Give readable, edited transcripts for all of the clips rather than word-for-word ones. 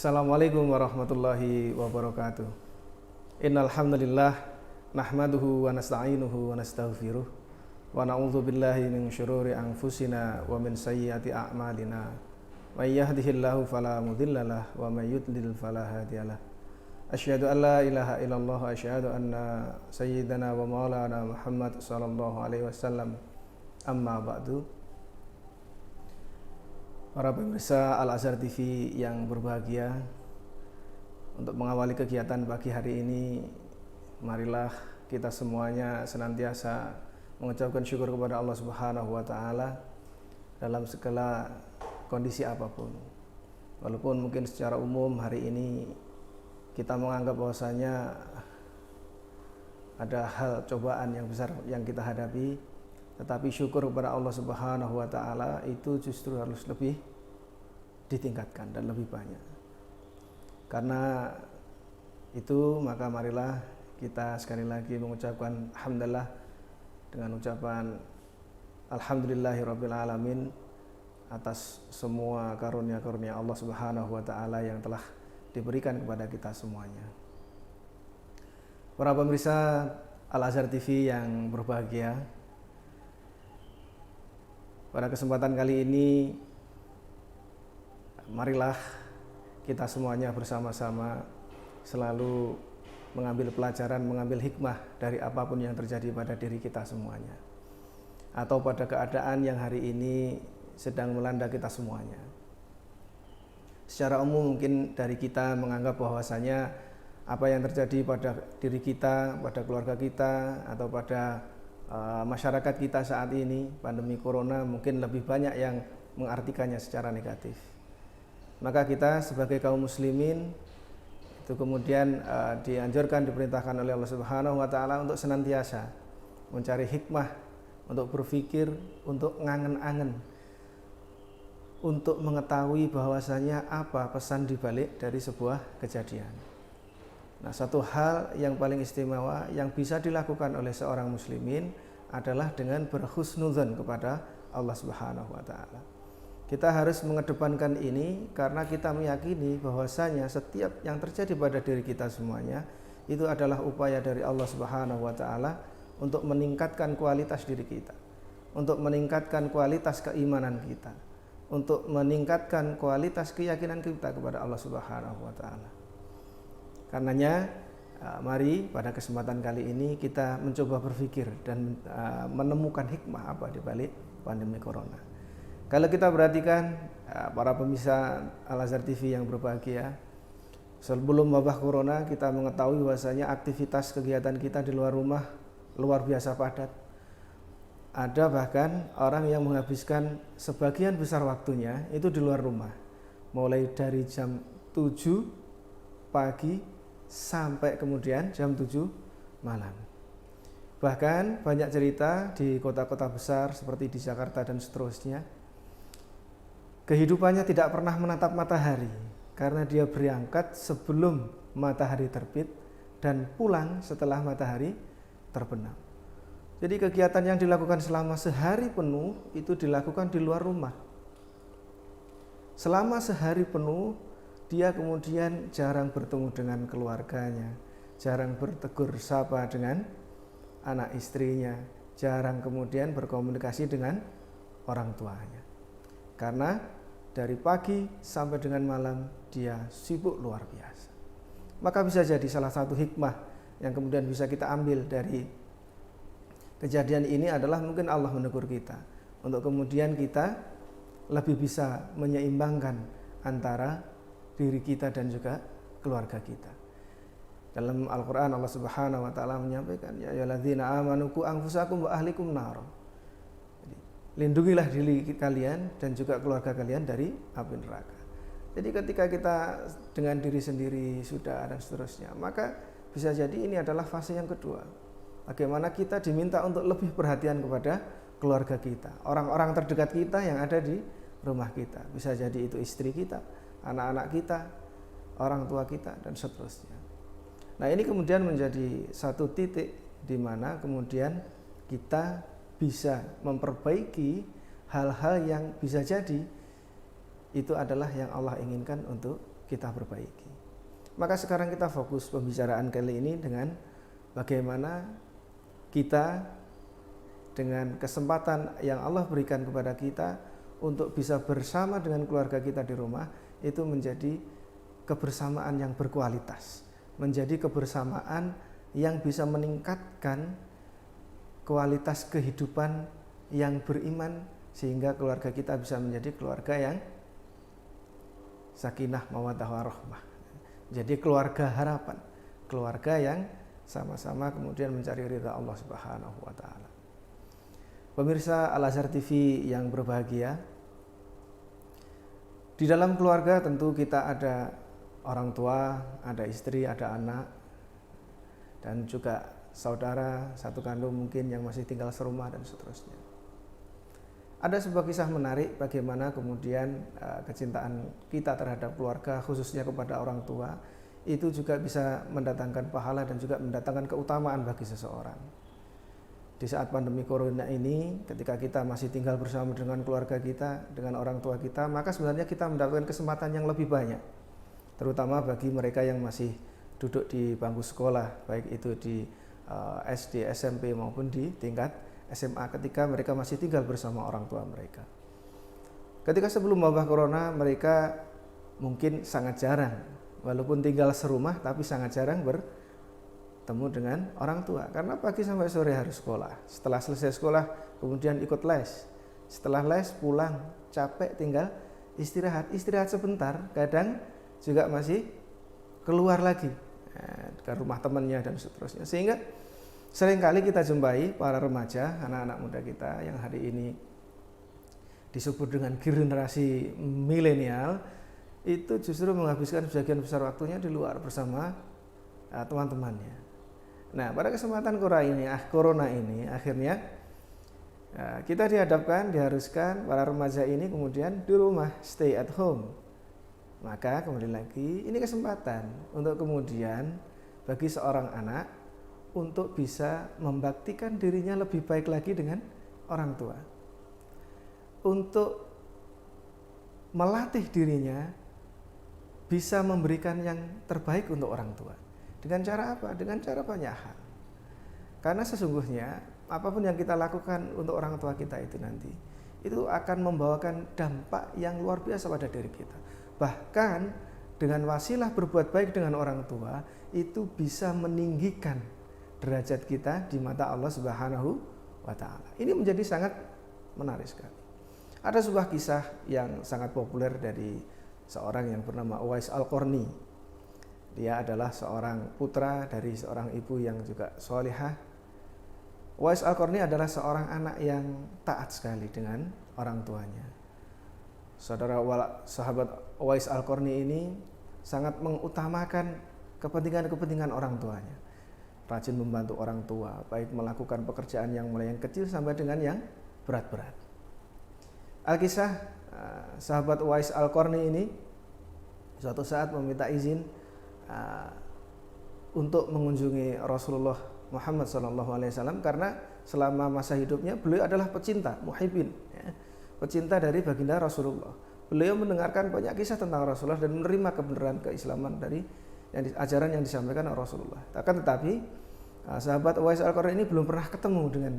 Assalamualaikum warahmatullahi wabarakatuh. Innal hamdalillah nahmaduhu wa nasta'inuhu wa nastaghfiruh wa na'udzu billahi min syururi anfusina wa min sayyiati a'malina. May yahdihillahu fala mudhillalah wa may yudlil fala hadiyalah. Asyhadu an la ilaha illallah wa asyhadu anna sayyidana wa maulana Muhammad sallallahu alaihi wasallam. Amma ba'du. Para pemirsa Al-Azhar TV yang berbahagia, untuk mengawali kegiatan pagi hari ini, marilah kita semuanya senantiasa mengucapkan syukur kepada Allah Subhanahu wa Ta'ala dalam segala kondisi apapun. Walaupun mungkin secara umum hari ini kita menganggap bahwasanya ada hal cobaan yang besar yang kita hadapi, tetapi syukur kepada Allah Subhanahu wa Ta'ala itu justru harus lebih ditingkatkan dan lebih banyak. Karena itu maka marilah kita sekali lagi mengucapkan alhamdulillah dengan ucapan alhamdulillahirabbil alamin atas semua karunia-karunia Allah Subhanahu wa Ta'ala yang telah diberikan kepada kita semuanya. Para pemirsa Al-Azhar TV yang berbahagia, pada kesempatan kali ini marilah kita semuanya bersama-sama selalu mengambil pelajaran, mengambil hikmah dari apapun yang terjadi pada diri kita semuanya, atau pada keadaan yang hari ini sedang melanda kita semuanya. Secara umum mungkin dari kita menganggap bahwasanya apa yang terjadi pada diri kita, pada keluarga kita, atau pada masyarakat kita saat ini, pandemi corona, mungkin lebih banyak yang mengartikannya secara negatif. Maka kita sebagai kaum muslimin itu kemudian dianjurkan, diperintahkan oleh Allah Subhanahu wa Ta'ala untuk senantiasa mencari hikmah, untuk berpikir, untuk ngangen-angen, untuk mengetahui bahwasanya apa pesan dibalik dari sebuah kejadian. Nah, satu hal yang paling istimewa yang bisa dilakukan oleh seorang muslimin adalah dengan berhusnudzon kepada Allah Subhanahu wa Ta'ala. Kita harus mengedepankan ini karena kita meyakini bahwasanya setiap yang terjadi pada diri kita semuanya itu adalah upaya dari Allah Subhanahu wa Ta'ala untuk meningkatkan kualitas diri kita, untuk meningkatkan kualitas keimanan kita, untuk meningkatkan kualitas keyakinan kita kepada Allah Subhanahu wa Ta'ala. Karenanya mari pada kesempatan kali ini kita mencoba berpikir dan menemukan hikmah apa di balik pandemi corona. Kalau kita perhatikan para pemirsa Al-Azhar TV yang berbahagia, sebelum wabah corona kita mengetahui bahwasanya aktivitas kegiatan kita di luar rumah luar biasa padat. Ada bahkan orang yang menghabiskan sebagian besar waktunya itu di luar rumah, mulai dari jam 7 pagi sampai kemudian jam 7 malam. Bahkan banyak cerita di kota-kota besar seperti di Jakarta dan seterusnya, kehidupannya tidak pernah menatap matahari karena dia berangkat sebelum matahari terbit dan pulang setelah matahari terbenam. Jadi kegiatan yang dilakukan selama sehari penuh itu dilakukan di luar rumah. Selama sehari penuh dia kemudian jarang bertemu dengan keluarganya, jarang bertegur sapa dengan anak istrinya, jarang kemudian berkomunikasi dengan orang tuanya. Karena dari pagi sampai dengan malam dia sibuk luar biasa. Maka bisa jadi salah satu hikmah yang kemudian bisa kita ambil dari kejadian ini adalah mungkin Allah menegur kita untuk kemudian kita lebih bisa menyeimbangkan antara diri kita dan juga keluarga kita. Dalam Al-Quran Allah Subhanahu wa Ta'ala menyampaikan, ya ayyuhalladzina amanu qu anfusakum wa ahlikum nar. Lindungilah diri kalian dan juga keluarga kalian dari api neraka. Jadi ketika kita dengan diri sendiri sudah dan seterusnya, maka bisa jadi ini adalah fase yang kedua. Bagaimana kita diminta untuk lebih perhatian kepada keluarga kita, orang-orang terdekat kita yang ada di rumah kita. Bisa jadi itu istri kita, anak-anak kita, orang tua kita, dan seterusnya. Nah, ini kemudian menjadi satu titik di mana kemudian kita bisa memperbaiki hal-hal yang bisa jadi itu adalah yang Allah inginkan untuk kita perbaiki. Maka sekarang kita fokus pembicaraan kali ini dengan bagaimana kita dengan kesempatan yang Allah berikan kepada kita untuk bisa bersama dengan keluarga kita di rumah, itu menjadi kebersamaan yang berkualitas, menjadi kebersamaan yang bisa meningkatkan kualitas kehidupan yang beriman, sehingga keluarga kita bisa menjadi keluarga yang sakinah mawaddah warahmah, jadi keluarga harapan, keluarga yang sama-sama kemudian mencari ridha Allah Subhanahu wa taala. Pemirsa Al-Azhar TV yang berbahagia, di dalam keluarga tentu kita ada orang tua, ada istri, ada anak, dan juga saudara satu kandung mungkin yang masih tinggal serumah dan seterusnya. Ada sebuah kisah menarik bagaimana kemudian kecintaan kita terhadap keluarga, khususnya kepada orang tua, itu juga bisa mendatangkan pahala dan juga mendatangkan keutamaan bagi seseorang. Di saat pandemi corona ini, ketika kita masih tinggal bersama dengan keluarga kita, dengan orang tua kita, maka sebenarnya kita mendapatkan kesempatan yang lebih banyak, terutama bagi mereka yang masih duduk di bangku sekolah, baik itu di SD, SMP maupun di tingkat SMA, ketika mereka masih tinggal bersama orang tua mereka. Ketika sebelum wabah corona, mereka mungkin sangat jarang, walaupun tinggal serumah, tapi sangat jarang bertemu dengan orang tua, karena pagi sampai sore harus sekolah. Setelah selesai sekolah kemudian ikut les, setelah les pulang capek, tinggal istirahat sebentar, kadang juga masih keluar lagi ke rumah temannya dan seterusnya. Sehingga seringkali kita jumpai para remaja, anak-anak muda kita yang hari ini disebut dengan generasi milenial, itu justru menghabiskan sebagian besar waktunya di luar bersama teman-temannya. Nah, pada kesempatan corona ini akhirnya kita diharuskan para remaja ini kemudian di rumah, stay at home. Maka kembali lagi, ini kesempatan untuk kemudian bagi seorang anak untuk bisa membaktikan dirinya lebih baik lagi dengan orang tua, untuk melatih dirinya bisa memberikan yang terbaik untuk orang tua. Dengan cara apa? Dengan cara banyak hal. Karena sesungguhnya apapun yang kita lakukan untuk orang tua kita itu nanti, itu akan membawakan dampak yang luar biasa pada diri kita. Bahkan dengan wasilah berbuat baik dengan orang tua, itu bisa meninggikan derajat kita di mata Allah Subhanahu wa taala. Ini menjadi sangat menarik sekali. Ada sebuah kisah yang sangat populer dari seorang yang bernama Uwais Al-Qarni. Dia adalah seorang putra dari seorang ibu yang juga sholihah. Uwais Al-Qarni adalah seorang anak yang taat sekali dengan orang tuanya. Sahabat Uwais Al-Qarni ini sangat mengutamakan kepentingan orang tuanya. Rajin membantu orang tua, baik melakukan pekerjaan yang mulai yang kecil sampai dengan yang berat-berat. Alkisah sahabat Uwais Al-Qarni ini suatu saat meminta izin untuk mengunjungi Rasulullah Muhammad SAW, karena selama masa hidupnya beliau adalah pecinta, muhibbin, pecinta dari baginda Rasulullah. Beliau mendengarkan banyak kisah tentang Rasulullah dan menerima kebenaran keislaman dari ajaran yang disampaikan oleh Rasulullah. Akan tetapi sahabat Uwais Al-Qarni ini belum pernah ketemu dengan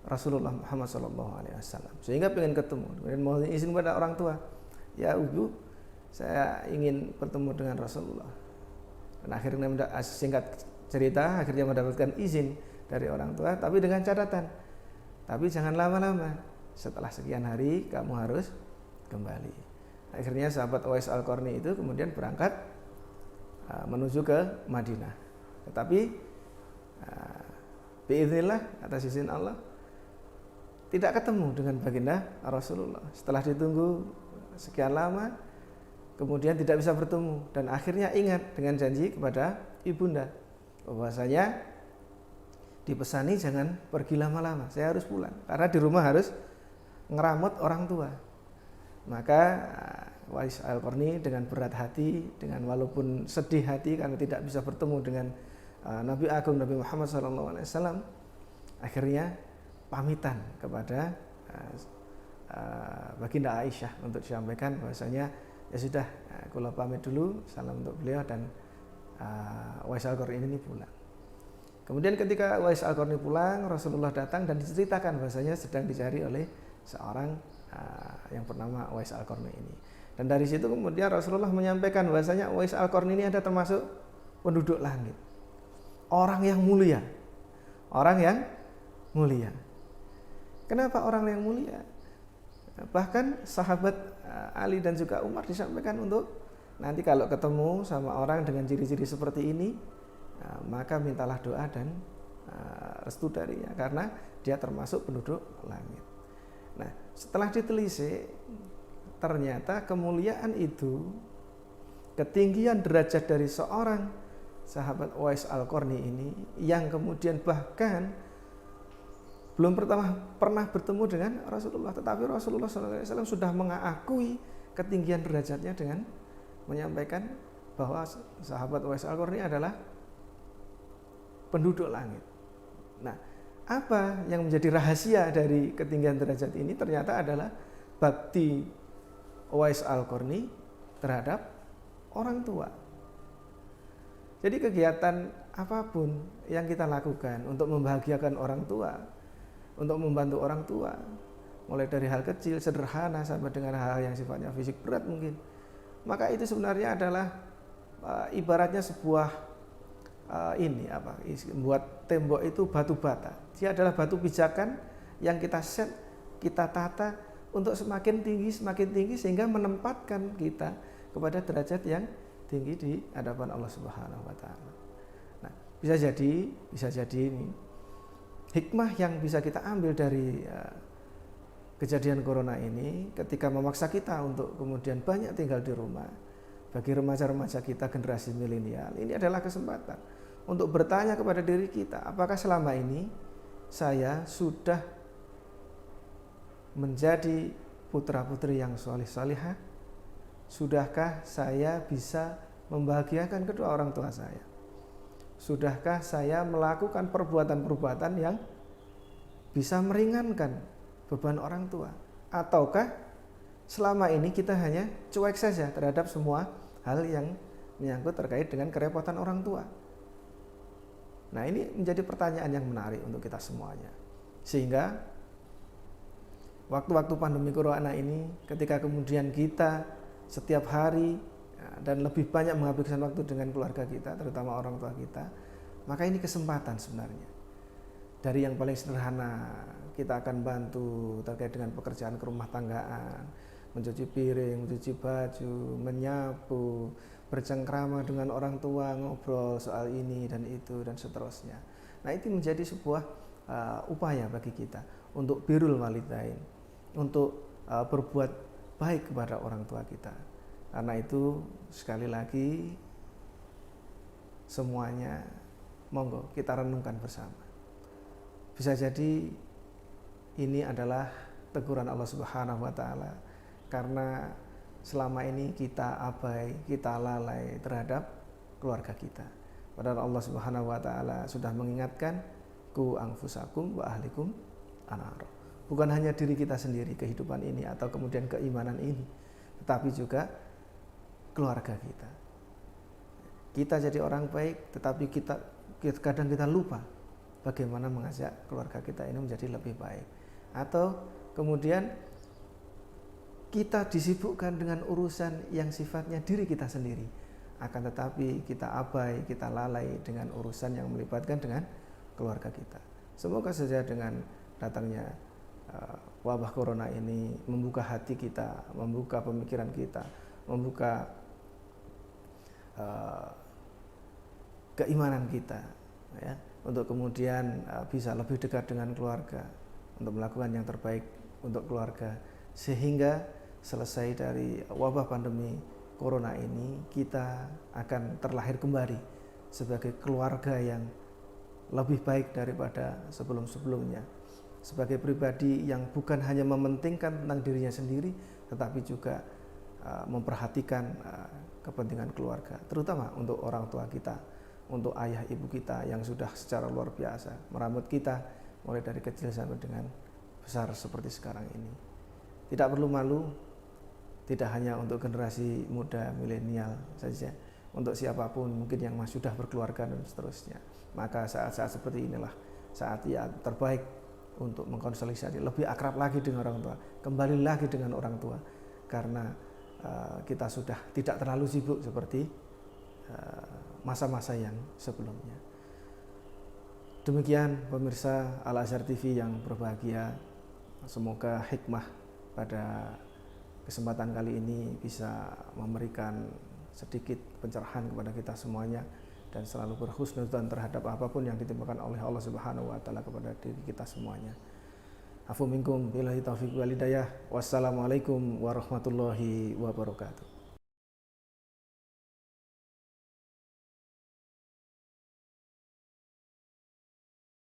Rasulullah Muhammad SAW, sehingga pengen ketemu, kemudian mau izin kepada orang tua, ya ibu, saya ingin bertemu dengan Rasulullah. Dan akhirnya singkat cerita, akhirnya mendapatkan izin dari orang tua, tapi dengan catatan, tapi jangan lama-lama, setelah sekian hari kamu harus kembali. Akhirnya sahabat Uwais Al-Qarni itu kemudian berangkat menuju ke Madinah. Tetapi biiznillah, atas izin Allah, tidak ketemu dengan baginda Rasulullah. Setelah ditunggu sekian lama, kemudian tidak bisa bertemu, dan akhirnya ingat dengan janji kepada ibunda bahwasanya dipesani jangan pergi lama-lama, saya harus pulang karena di rumah harus ngeramut orang tua. Maka Uwais Al-Qarni dengan berat hati, dengan walaupun sedih hati karena tidak bisa bertemu dengan Nabi Agung Nabi Muhammad SAW, akhirnya pamitan kepada baginda Aisyah untuk disampaikan bahwasanya Ya sudah, kula pamit dulu, salam untuk beliau dan Uwais Al-Qarni ini pulang. Kemudian ketika Uwais Al-Qarni pulang, Rasulullah datang dan diceritakan bahwasanya sedang dicari oleh seorang yang bernama Uwais Al-Qarni ini. Dan dari situ kemudian Rasulullah menyampaikan bahwasanya Uwais Al-Qarni ini ada termasuk penduduk langit. Orang yang mulia. Orang yang mulia. Kenapa orang yang mulia? Bahkan sahabat Ali dan juga Umar disampaikan untuk nanti kalau ketemu sama orang dengan ciri-ciri seperti ini, maka mintalah doa dan restu darinya karena dia termasuk penduduk langit. Nah, setelah ditelisik, ternyata kemuliaan itu, ketinggian derajat dari seorang sahabat Uwais Al-Qarni ini yang kemudian bahkan belum pernah bertemu dengan Rasulullah, tetapi Rasulullah SAW sudah mengakui ketinggian derajatnya dengan menyampaikan bahwa sahabat Uwais Al-Qarni adalah penduduk langit. Nah, apa yang menjadi rahasia dari ketinggian derajat ini? Ternyata adalah bakti Uwais Al-Qarni terhadap orang tua. Jadi kegiatan apapun yang kita lakukan untuk membahagiakan orang tua, untuk membantu orang tua, mulai dari hal kecil, sederhana sampai dengan hal yang sifatnya fisik berat mungkin, maka itu sebenarnya adalah ibaratnya sebuah buat tembok itu batu bata. Dia adalah batu pijakan yang kita set, kita tata untuk semakin tinggi sehingga menempatkan kita kepada derajat yang tinggi di hadapan Allah Subhanahu wa taala. Nah, bisa jadi ini hikmah yang bisa kita ambil dari kejadian corona ini ketika memaksa kita untuk kemudian banyak tinggal di rumah. Bagi remaja-remaja kita generasi milenial, ini adalah kesempatan untuk bertanya kepada diri kita, apakah selama ini saya sudah menjadi putra-putri yang solih-solihah? Sudahkah saya bisa membahagiakan kedua orang tua saya? Sudahkah saya melakukan perbuatan-perbuatan yang bisa meringankan beban orang tua? Ataukah selama ini kita hanya cuek saja terhadap semua hal yang menyangkut terkait dengan kerepotan orang tua? Nah, ini menjadi pertanyaan yang menarik untuk kita semuanya. Sehingga waktu-waktu pandemi corona ini, ketika kemudian kita setiap hari dan lebih banyak menghabiskan waktu dengan keluarga kita, terutama orang tua kita, maka ini kesempatan sebenarnya. Dari yang paling sederhana, kita akan bantu terkait dengan pekerjaan kerumah tanggaan, mencuci piring, mencuci baju, menyapu, bercengkrama dengan orang tua, ngobrol soal ini dan itu dan seterusnya. Nah, itu menjadi sebuah upaya bagi kita untuk birrul walidain, untuk berbuat baik kepada orang tua kita. Karena itu sekali lagi semuanya monggo kita renungkan bersama. Bisa jadi ini adalah teguran Allah Subhanahu wa taala karena selama ini kita abai, kita lalai terhadap keluarga kita. Padahal Allah Subhanahu wa taala sudah mengingatkan ku anfusakum wa ahlikum anar. Bukan hanya diri kita sendiri kehidupan ini atau kemudian keimanan ini, tetapi juga keluarga kita. Kita jadi orang baik, tetapi kadang kita lupa bagaimana mengajak keluarga kita ini menjadi lebih baik. Atau kemudian kita disibukkan dengan urusan yang sifatnya diri kita sendiri, akan tetapi kita abai, kita lalai dengan urusan yang melibatkan dengan keluarga kita. Semoga saja dengan datangnya wabah corona ini membuka hati kita, membuka pemikiran kita, membuka keimanan kita, ya, untuk kemudian bisa lebih dekat dengan keluarga, untuk melakukan yang terbaik untuk keluarga, sehingga selesai dari wabah pandemi corona ini kita akan terlahir kembali sebagai keluarga yang lebih baik daripada sebelum-sebelumnya, sebagai pribadi yang bukan hanya mementingkan tentang dirinya sendiri, tetapi juga memperhatikan kepentingan keluarga, terutama untuk orang tua kita, untuk ayah ibu kita yang sudah secara luar biasa merawat kita mulai dari kecil sampai dengan besar seperti sekarang ini. Tidak perlu malu Tidak hanya untuk generasi muda milenial saja, untuk siapapun mungkin yang sudah berkeluarga dan seterusnya. Maka saat-saat seperti inilah saat yang terbaik untuk mengkonsolidasi, lebih akrab lagi dengan orang tua, kembali lagi dengan orang tua, karena kita sudah tidak terlalu sibuk seperti masa-masa yang sebelumnya. Demikian pemirsa Al Azhar TV yang berbahagia, semoga hikmah pada kesempatan kali ini bisa memberikan sedikit pencerahan kepada kita semuanya, dan selalu berhusnudzon terhadap apapun yang ditimpakan oleh Allah Subhanahu wa taala kepada diri kita semuanya. Afu minkum billahi taufiq wal hidayah. Wassalamualaikum warahmatullahi wabarakatuh.